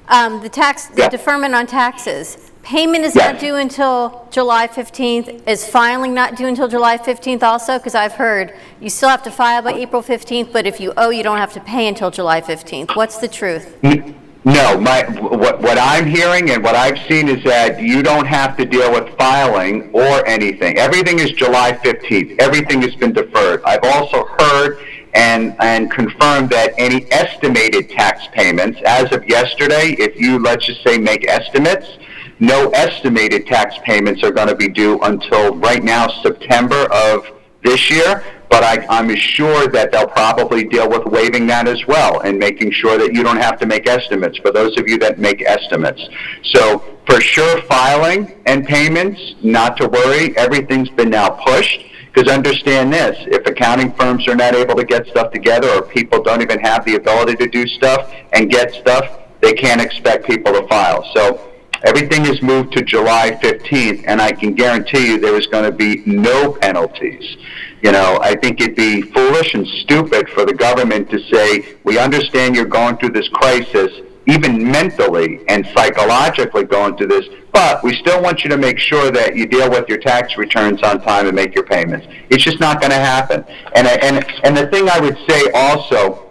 The deferment on taxes. Payment is not due until July 15th. Is filing not due until July 15th also? Because I've heard you still have to file by April 15th, but if you owe, you don't have to pay until July 15th. What's the truth? No, what I'm hearing and what I've seen is that you don't have to deal with filing or anything. Everything is July 15th. Everything has been deferred. I've also heard and confirmed that any estimated tax payments, as of yesterday, if you, let's just say, make estimates, no estimated tax payments are going to be due until right now September of this year, but I'm sure that they'll probably deal with waiving that as well and making sure that you don't have to make estimates for those of you that make estimates. So for sure, filing and payments, not to worry, everything's been now pushed. Because understand this, if accounting firms are not able to get stuff together, or people don't even have the ability to do stuff and get stuff, they can't expect people to file. So everything is moved to July 15th, and I can guarantee you there is going to be no penalties. I think it'd be foolish and stupid for the government to say, we understand you're going through this crisis, even mentally and psychologically going through this, but we still want you to make sure that you deal with your tax returns on time and make your payments. It's just not going to happen. And the thing I would say also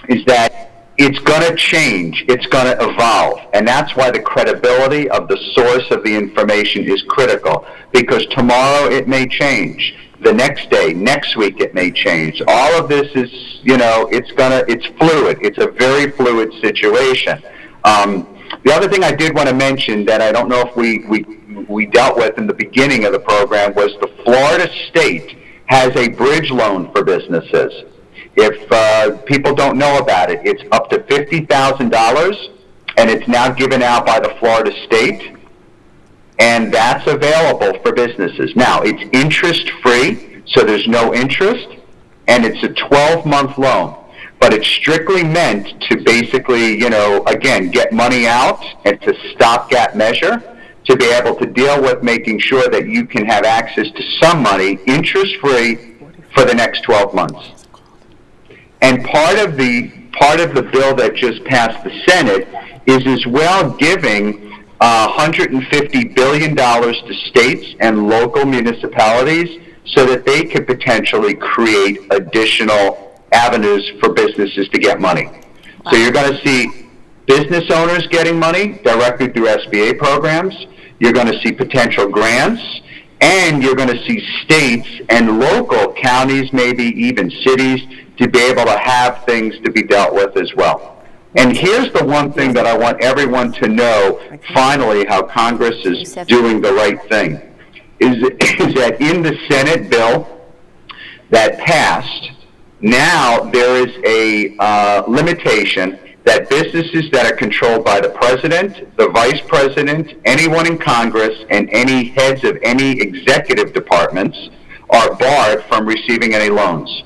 is that it's going to change. It's going to evolve. And that's why the credibility of the source of the information is critical, because tomorrow it may change. The next day, next week, it may change. All of this is, it's fluid. It's a very fluid situation. The other thing I did want to mention that I don't know if we dealt with in the beginning of the program was the Florida state has a bridge loan for businesses. If people don't know about it, it's up to $50,000, and it's now given out by the Florida state. And that's available for businesses. Now, it's interest-free, so there's no interest, and it's a 12-month loan. But it's strictly meant to basically, again, get money out and to stopgap measure, to be able to deal with making sure that you can have access to some money, interest-free, for the next 12 months. And part of the bill that just passed the Senate is as well giving $150 billion to states and local municipalities so that they could potentially create additional avenues for businesses to get money. So you're going to see business owners getting money directly through SBA programs. You're going to see potential grants, and you're going to see states and local counties, maybe even cities, to be able to have things to be dealt with as well. And here's the one thing that I want everyone to know, finally, how Congress is doing the right thing, is that in the Senate bill, that passed, now there is a limitation that businesses that are controlled by the president, the vice president, anyone in Congress, and any heads of any executive departments are barred from receiving any loans.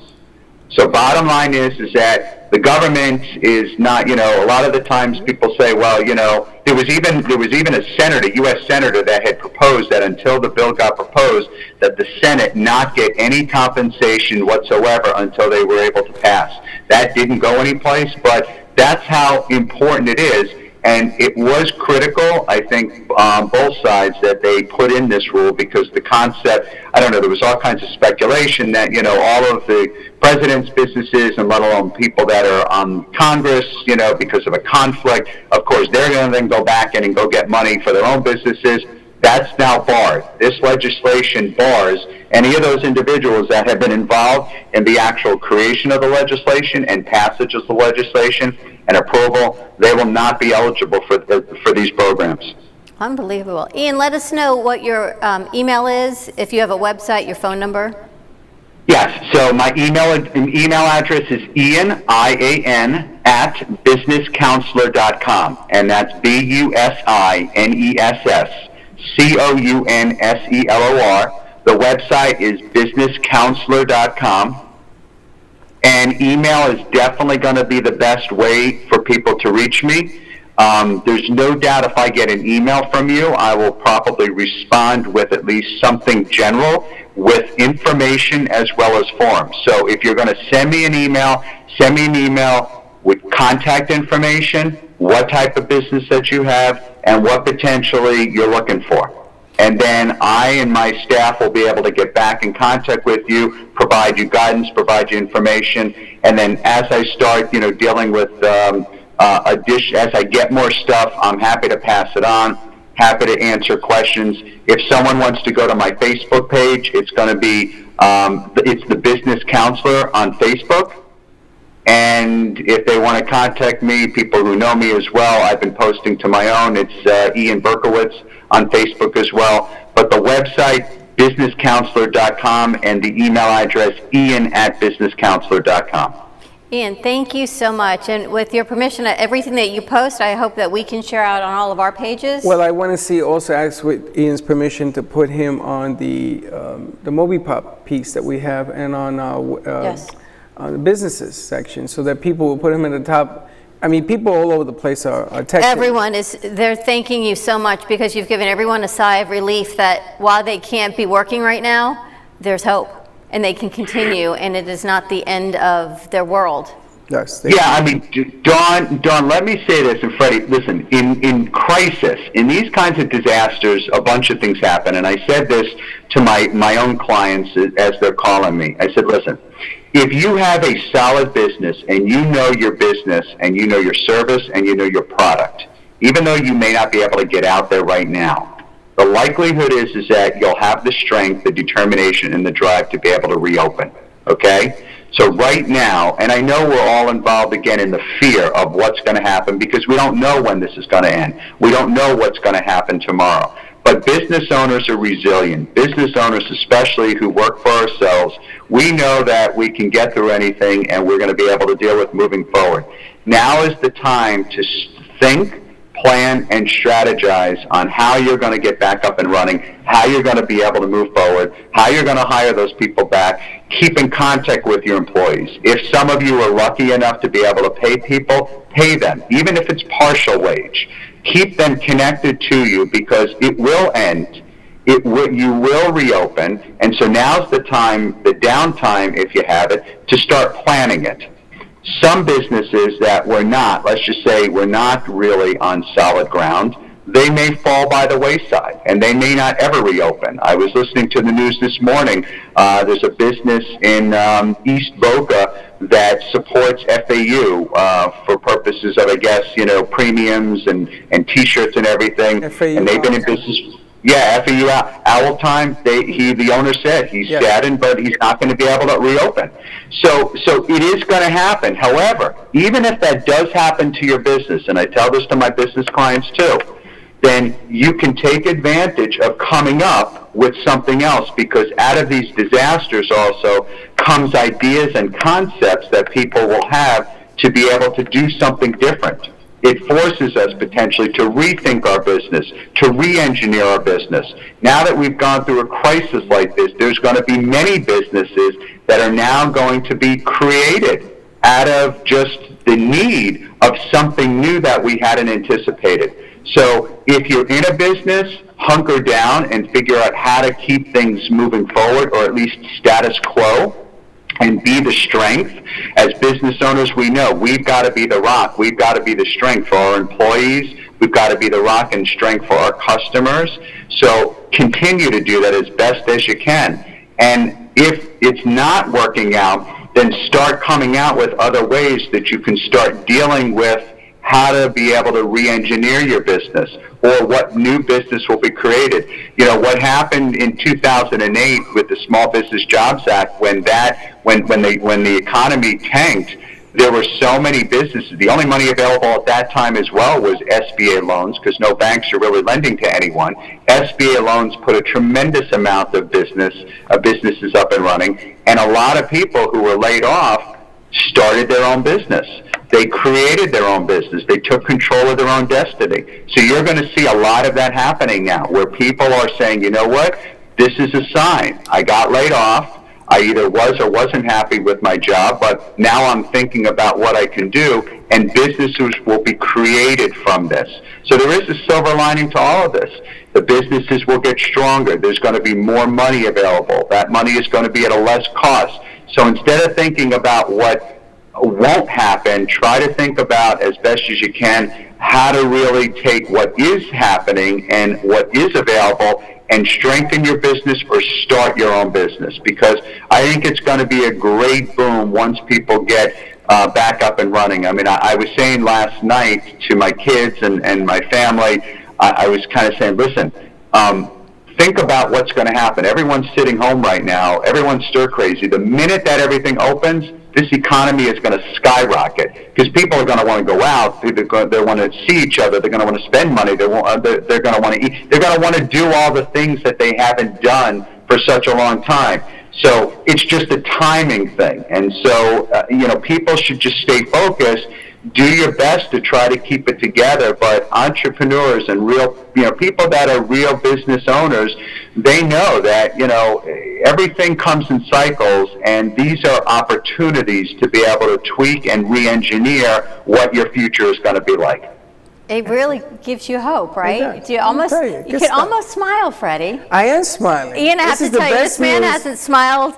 So bottom line is that the government is not, a lot of the times people say, well, there was even a senator, U.S. senator, that had proposed that until the bill got proposed, that the Senate not get any compensation whatsoever until they were able to pass. That didn't go anyplace, but that's how important it is. And it was critical, I think, both sides, that they put in this rule, because the concept, I don't know, there was all kinds of speculation that, all of the president's businesses, and let alone people that are on Congress, because of a conflict, of course, they're going to then go back in and go get money for their own businesses. That's now barred. This legislation bars any of those individuals that have been involved in the actual creation of the legislation and passage of the legislation and approval. They will not be eligible for these programs. Unbelievable. Ian, let us know what your email is, if you have a website, your phone number. Yes, so my email address is Ian, I-A-N, at businesscounselor.com, and that's BUSINESSCOUNSELOR. The website is businesscounselor.com. And email is definitely going to be the best way for people to reach me. There's no doubt if I get an email from you, I will probably respond with at least something general with information as well as forms. So if you're going to send me an email with contact information, what type of business that you have, and what potentially you're looking for. And then I and my staff will be able to get back in contact with you, provide you guidance, provide you information, and then as I start, dealing with as I get more stuff, I'm happy to pass it on, happy to answer questions. If someone wants to go to my Facebook page, it's going to be it's the Business Counselor on Facebook. And if they want to contact me, people who know me as well, I've been posting to my own. It's Ian Berkowitz on Facebook as well. But the website, businesscounselor.com, and the email address, ian@businesscounselor.com. Ian, thank you so much. And with your permission, everything that you post, I hope that we can share out on all of our pages. Well, I want to also ask with Ian's permission to put him on the MobiPop piece that we have, and on Yes. The businesses section, so that people will put him at the top. I mean, people all over the place are texting. Everyone they're thanking you so much, because you've given everyone a sigh of relief that while they can't be working right now, there's hope and they can continue, and it is not the end of their world. Yes. Yeah, I mean, Dawn, let me say this, and Freddie, listen, in crisis, in these kinds of disasters, a bunch of things happen, and I said this to my own clients as they're calling me. I said, listen, if you have a solid business, and you know your business, and you know your service, and you know your product, even though you may not be able to get out there right now, the likelihood is that you'll have the strength, the determination, and the drive to be able to reopen, okay? So right now, and I know we're all involved again in the fear of what's going to happen, because we don't know when this is going to end. We don't know what's going to happen tomorrow. But business owners are resilient. Business owners, especially who work for ourselves, we know that we can get through anything, and we're going to be able to deal with moving forward. Now is the time to think, plan, and strategize on how you're going to get back up and running, how you're going to be able to move forward, how you're going to hire those people back. Keep in contact with your employees. If some of you are lucky enough to be able to pay people, pay them, even if it's partial wage. Keep them connected to you, because it will end. You will reopen, and so now's the time, the downtime, if you have it, to start planning it. Some businesses that were not, let's just say, were not really on solid ground, they may fall by the wayside, and they may not ever reopen. I was listening to the news this morning. There's a business in East Boca that supports FAU for purposes of, I guess, premiums and T-shirts and everything. FAU, and they've been in business. Yeah, FAU Owl Time. The owner said he's saddened, but he's not going to be able to reopen. So it is going to happen. However, even if that does happen to your business, and I tell this to my business clients too, then you can take advantage of coming up with something else, because out of these disasters also comes ideas and concepts that people will have to be able to do something different. It forces us potentially to rethink our business, to re-engineer our business. Now that we've gone through a crisis like this, there's going to be many businesses that are now going to be created out of just the need of something new that we hadn't anticipated. So if you're in a business, hunker down and figure out how to keep things moving forward, or at least status quo, and be the strength. As business owners, we know we've got to be the rock. We've got to be the strength for our employees. We've got to be the rock and strength for our customers. So continue to do that as best as you can. And if it's not working out, then start coming out with other ways that you can start dealing with how to be able to re-engineer your business, or what new business will be created. You know, what happened in 2008 with the Small Business Jobs Act, when the economy tanked, there were so many businesses. The only money available at that time as well was SBA loans, because no banks are really lending to anyone. SBA loans put a tremendous amount of businesses up and running, and a lot of people who were laid off started their own business. They created their own business. They took control of their own destiny. So you're going to see a lot of that happening now, where people are saying, you know what, this is a sign. I got laid off. I either was or wasn't happy with my job, but now I'm thinking about what I can do, and businesses will be created from this. So there is a silver lining to all of this. The businesses will get stronger. There's going to be more money available. That money is going to be at a less cost. So instead of thinking about what won't happen, try to think about, as best as you can, how to really take what is happening and what is available and strengthen your business or start your own business. Because I think it's going to be a great boom once people get back up and running. I mean, I was saying last night to my kids and my family, I was kind of saying, listen, think about what's going to happen. Everyone's sitting home right now. Everyone's stir crazy. The minute that everything opens, this economy is going to skyrocket, because people are going to want to go out. They want to see each other. They're going to want to spend money. They're going to want to eat. They're going to want to do all the things that they haven't done for such a long time. So it's just a timing thing. And so, people should just stay focused. Do your best to try to keep it together, but entrepreneurs and real, people that are real business owners, they know that, everything comes in cycles, and these are opportunities to be able to tweak and re-engineer what your future is going to be like. It really gives you hope, right? You can almost smile, Freddie. I am smiling. Ian, I have to tell you, this man hasn't smiled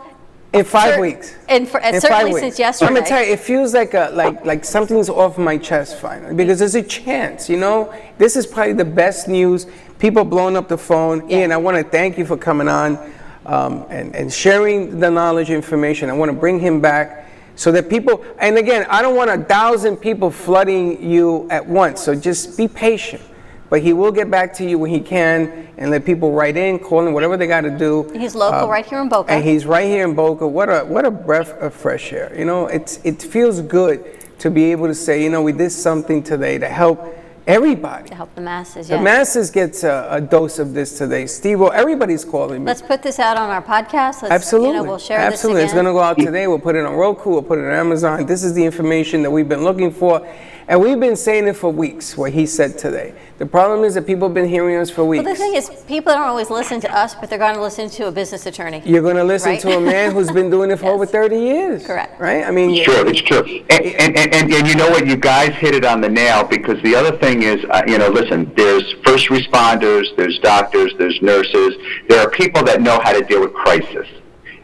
in 5 weeks. Certainly since yesterday. I'm gonna tell you, it feels like something's off my chest finally, because there's a chance. This is probably the best news. People blowing up the phone. Yeah. Ian, I want to thank you for coming on and sharing the knowledge, information. I want to bring him back so that people. And again, I don't want 1,000 people flooding you at once. So just be patient. But he will get back to you when he can, and let people write in, call in, whatever they got to do. He's local, right here in Boca. And he's right here in Boca. What a breath of fresh air. It feels good to be able to say, we did something today to help everybody. To help the masses, The masses gets a dose of this today. Steve-O, everybody's calling me. Let's put this out on our podcast. Absolutely. We'll share Absolutely. this again. It's going to go out today. We'll put it on Roku. We'll put it on Amazon. This is the information that we've been looking for. And we've been saying it for weeks, what he said today. The problem is that people have been hearing us for weeks. Well, the thing is, people don't always listen to us, but they're going to listen to a business attorney. You're going to listen to a man who's been doing it for over 30 years. Correct. Right? I mean, it's true. And you know what? You guys hit it on the nail, because the other thing is, listen, there's first responders, there's doctors, there's nurses. There are people that know how to deal with crisis.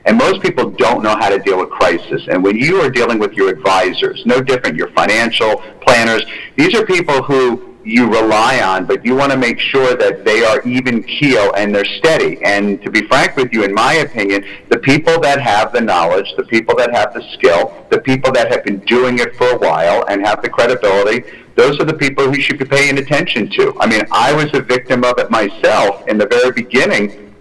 And most people don't know how to deal with crisis. And when you are dealing with your advisors, no different, your financial planners, these are people who you rely on, but you want to make sure that they are even keel and they're steady. And to be frank with you, in my opinion, the people that have the knowledge, the people that have the skill, the people that have been doing it for a while and have the credibility, those are the people who you should be paying attention to. I mean, I was a victim of it myself in the very beginning,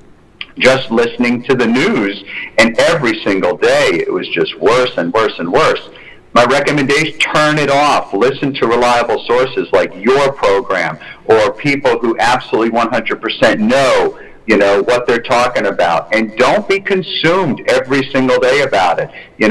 just listening to the news, and every single day it was just worse and worse and worse. My recommendation, turn it off. Listen to reliable sources like your program or people who absolutely 100% know, what they're talking about. And don't be consumed every single day about it. You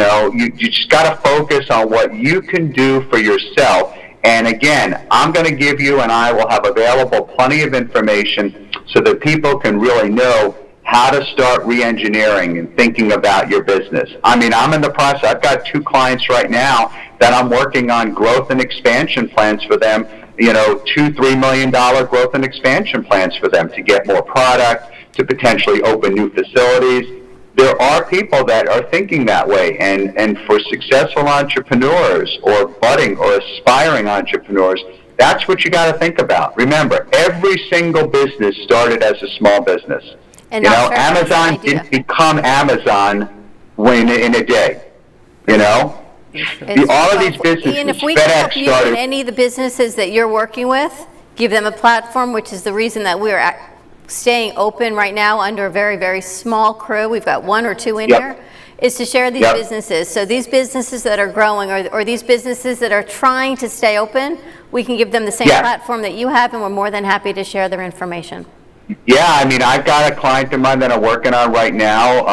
just got to focus on what you can do for yourself. And again, I'm going to give you, and I will have available plenty of information so that people can really know how to start re-engineering and thinking about your business. I mean, I'm in the process. I've got 2 clients right now that I'm working on growth and expansion plans for them, $2-3 million growth and expansion plans for them to get more product, to potentially open new facilities. There are people that are thinking that way, and for successful entrepreneurs or budding or aspiring entrepreneurs, that's what you got to think about. Remember, every single business started as a small business. And Amazon didn't become Amazon in a day. All of these businesses, Ian, if we can help FedEx you started. in any of the businesses that you're working with, give them a platform, which is the reason that we're staying open right now under a very, very small crew. We've got 1 or 2 in here, is to share these businesses. So these businesses that are growing or these businesses that are trying to stay open, we can give them the same platform that you have, and we're more than happy to share their information. Yeah, I mean, I've got a client of mine that I'm working on right now,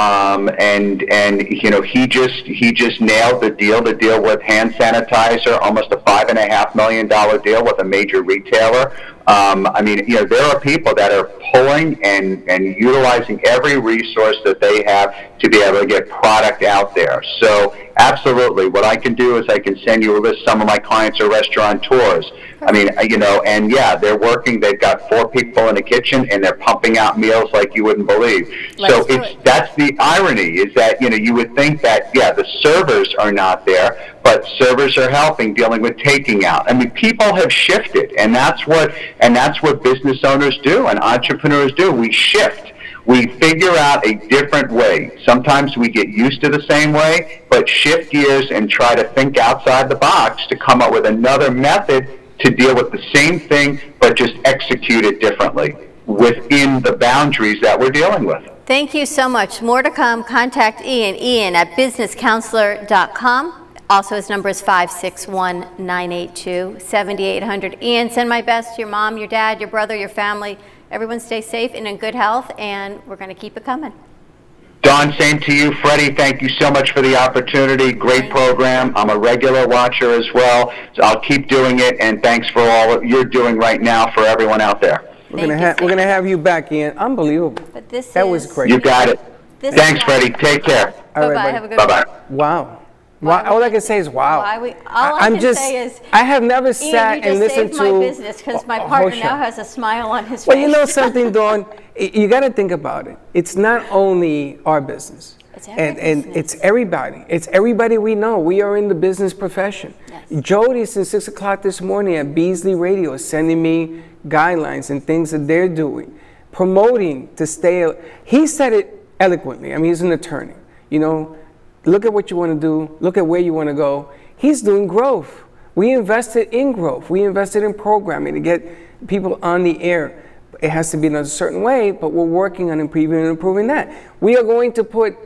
and he just nailed the deal with hand sanitizer, almost a $5.5 million deal with a major retailer. I mean, there are people that are pulling and utilizing every resource that they have to be able to get product out there. So absolutely, what I can do is I can send you a list. Some of my clients are restaurateurs. I mean, and they're working. They've got 4 people in the kitchen, and they're pumping out meals like you wouldn't believe. That's the irony, is that you would think that the servers are not there, but servers are helping dealing with taking out. I mean, people have shifted, and that's what business owners do and entrepreneurs do. We shift. We figure out a different way. Sometimes we get used to the same way, but shift gears and try to think outside the box to come up with another method to deal with the same thing, but just execute it differently within the boundaries that we're dealing with. Thank you so much. More to come. Contact Ian at businesscounselor.com. Also, his number is 561-982-7800. Ian, send my best to your mom, your dad, your brother, your family. Everyone stay safe and in good health, and we're going to keep it coming. Don, same to you. Freddie, thank you so much for the opportunity. Great program. I'm a regular watcher as well, so I'll keep doing it, and thanks for all you're doing right now for everyone out there. We're gonna have you back, Ian. Unbelievable. But this was great. You got it. Thanks, Freddie. Take care. All Bye-bye. right, Have a good Bye-bye. Wow. All I can say is wow. All I can say is, I have never sat Ian, and listened you just to saved my business because my partner now has a smile on his face. Well, you know something, Dawn? You got to think about it. It's not only our business. It's every business. It's everybody. It's everybody we know. We are in the business profession. Yes. Jody, since 6 o'clock this morning at Beasley Radio, is sending me guidelines and things that they're doing, promoting to stay. He said it eloquently. I mean, he's an attorney. Look at what you want to do. Look at where you want to go. He's doing growth. We invested in growth. We invested in programming to get people on the air. It has to be in a certain way, but we're working on improving that. We are going to put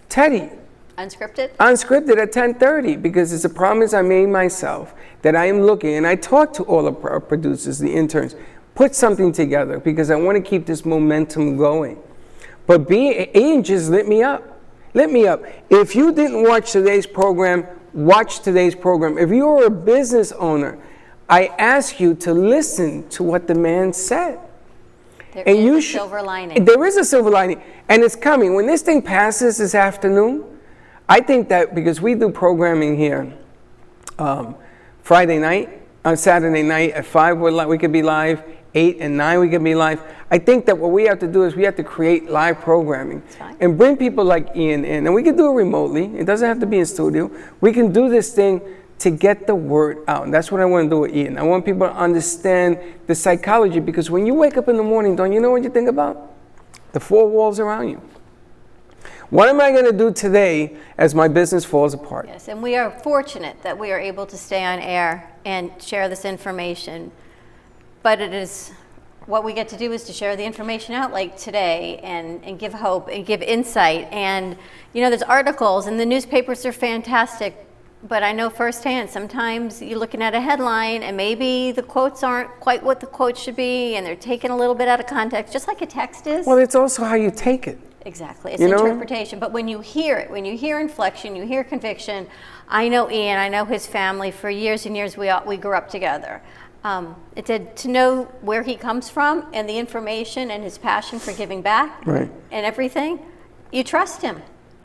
Teddy Unscripted at 10:30 because it's a promise I made myself that I am looking, and I talked to all of our producers, the interns, put something together because I want to keep this momentum going. But Ian just lit me up. If you didn't watch today's program, watch today's program. If you're a business owner, I ask you to listen to what the man said. There is a silver lining. There is a silver lining, and it's coming. When this thing passes this afternoon, I think that because we do programming here Friday night, on Saturday night at 5 we could be live, 8 and 9 we could be live. I think that what we have to do is we have to create live programming and bring people like Ian in. And we can do it remotely. It doesn't have to be in studio. We can do this thing to get the word out. And that's what I want to do with Ian. I want people to understand the psychology, because when you wake up in the morning, don't you know what you think about? The 4 walls around you. What am I going to do today as my business falls apart? Yes, and we are fortunate that we are able to stay on air and share this information. But it is, what we get to do is to share the information out like today and give hope and give insight. And, there's articles, and the newspapers are fantastic, But I know firsthand, sometimes you're looking at a headline and maybe the quotes aren't quite what the quotes should be and they're taken a little bit out of context, just like a text is. Well, it's also how you take it. Exactly, it's You know? interpretation. But when you hear it, when you hear inflection, you hear conviction. I know Ian, I know his family. For years and years, we grew up together. To know where he comes from and the information and his passion for giving back Right. and everything, you trust him.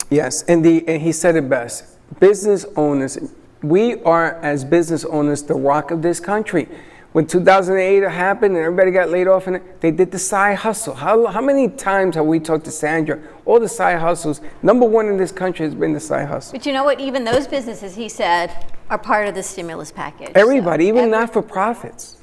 Yes, and he said it best. Business owners, we are as business owners the rock of this country. When 2008 happened and everybody got laid off, and they did the side hustle. How many times have we talked to Sandra? All the side hustles. Number one in this country has been the side hustle. But you know what? Even those businesses, he said, are part of the stimulus package. Everybody, So even not-for-profits.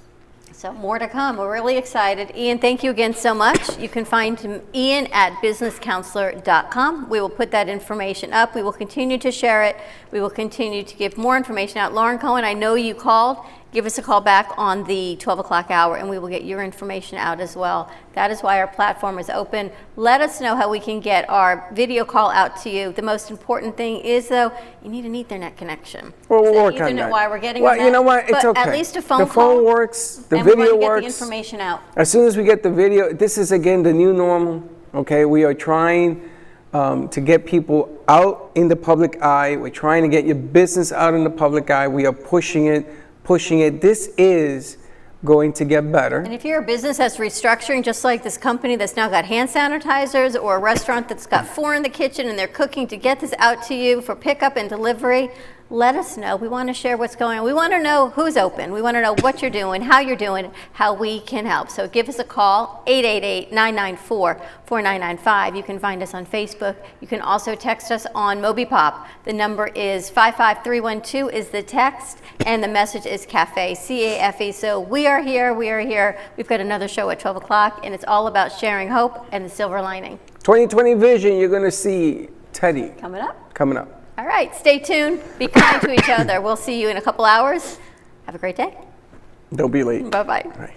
So more to come. We're really excited. Ian, thank you again so much. You can find Ian at businesscounselor.com. We will put that information up. We will continue to share it. We will continue to give more information out. Lauren Cohen, I know you called. Give us a call back on the 12 o'clock hour and we will get your information out as well. That is why our platform is open. Let us know how we can get our video call out to you. The most important thing is, though, you need an Ethernet connection. Well, we'll So work on Ethernet, that. why we're getting Well, on that, you know what? It's but okay. at least a phone the call. phone works. The and video we're gonna works. get the information out. As soon as we get the video, this is again the new normal. Okay, we are trying to get people out in the public eye. We're trying to get your business out in the public eye. We are pushing it. This is going to get better. And if you're a business that's restructuring, just like this company that's now got hand sanitizers, or a restaurant that's got 4 in the kitchen and they're cooking to get this out to you for pickup and delivery, let us know. We want to share what's going on. We want to know who's open. We want to know what you're doing, how you're doing, how we can help. So give us a call, 888-994-4995. You can find us on Facebook. You can also text us on MobiPop. The number is 55312 is the text, and the message is CAFE, C-A-F-E. So we are here. We've got another show at 12 o'clock, and it's all about sharing hope and the silver lining. 2020 vision, you're going to see Teddy Coming up. All right, stay tuned. Be kind to each other. We'll see you in a couple hours. Have a great day. Don't be late. Bye-bye. All right.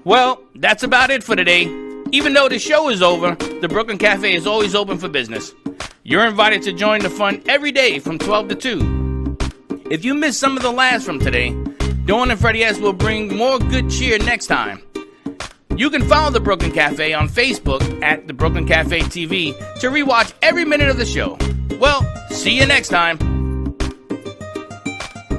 Well, that's about it for today. Even though the show is over, the Brooklyn Cafe is always open for business. You're invited to join the fun every day from 12 to 2. If you missed some of the laughs from today, Dawn and Freddie S. will bring more good cheer next time. You can follow the Brooklyn Cafe on Facebook at the Brooklyn Cafe TV to rewatch every minute of the show. Well, see you next time.